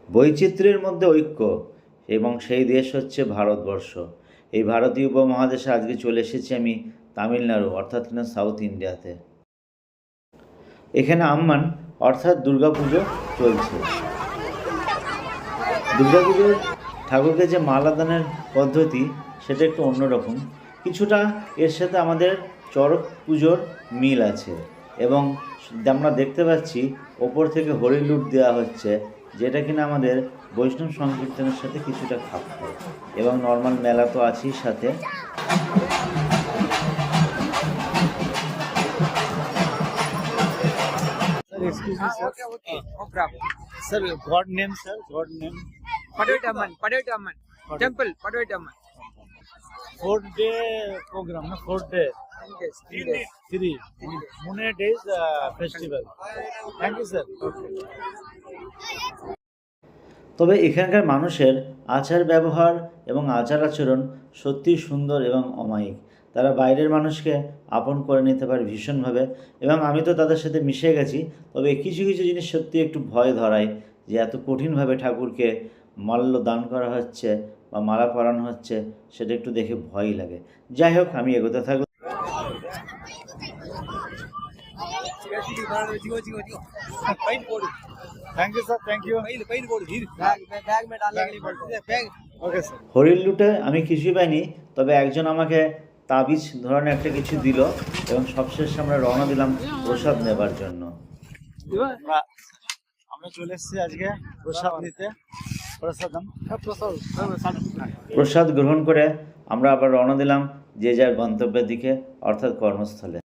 বৈচিত্র্যের মধ্যে ঐক্য এবং সেই দেশ হচ্ছে ভারতবর্ষ। এই ভারতীয় উপমহাদেশে আজকে চলে এসেছি আমি তামিলনাড়ু অর্থাৎ কিনা সাউথ ইন্ডিয়াতে। এখানে আম্মান অর্থাৎ দুর্গাপুজো চলছে। দুর্গাপুজোর ঠাকুরকে যে মালা দানের পদ্ধতি সেটা একটু অন্যরকম, কিছুটা এর সাথে আমাদের চড়ক পুজোর মিল আছে। এবং আমরা দেখতে পাচ্ছি ওপর থেকে হরির লুট দেওয়া হচ্ছে, যেটা কিনা আমাদের বৈষ্ণব সংকীর্তনের সাথে কিছুটা খাপ খায়। এবং নর্মাল মেলা তো আছেই সাথে। Excuse me, sir. Okay. No problem. Sir, God name, sir. God name. Padavittamman. Temple, Padavittamman. 4-day program, no? 4 days. 3 days. 3. Mune days festival. Thank you, sir. তবে এখানকার মানুষের আচার ব্যবহার এবং আচার আচরণ সত্যিই সুন্দর এবং অমায়িক। তারা বাইরের মানুষকে আপন করে নিতে পারে ভীষণভাবে, এবং আমি তো তাদের সাথে মিশে গেছি। তবে কিছু কিছু জিনিস সত্যি একটু ভয় ধরায়, যে এত কঠিনভাবে ঠাকুরকে মাল্য দান করা হচ্ছে বা মালা পরানো হচ্ছে, সেটা একটু দেখে ভয়ই লাগে। যাই হোক, আমি এগোতে থাকলাম। Thank you, sir. Thank you. Bag में डालने के लिए बोलते हैं बैग. Okay, sir. হরির লুটে আমি কিছুই পাইনি, তবে একজন আমাকে তাবিজ ধরনের একটা কিছু দিল, এবং সবশেষে আমরা রওনা দিলাম প্রসাদ নেবার জন্য। আমরা চলে এসেছি আজকে প্রসাদ নিতে। প্রসাদম। প্রসাদ গ্রহণ করে আমরা আবার রওনা দিলাম যে যার গন্তব্যের দিকে, অর্থাৎ কর্মস্থলে।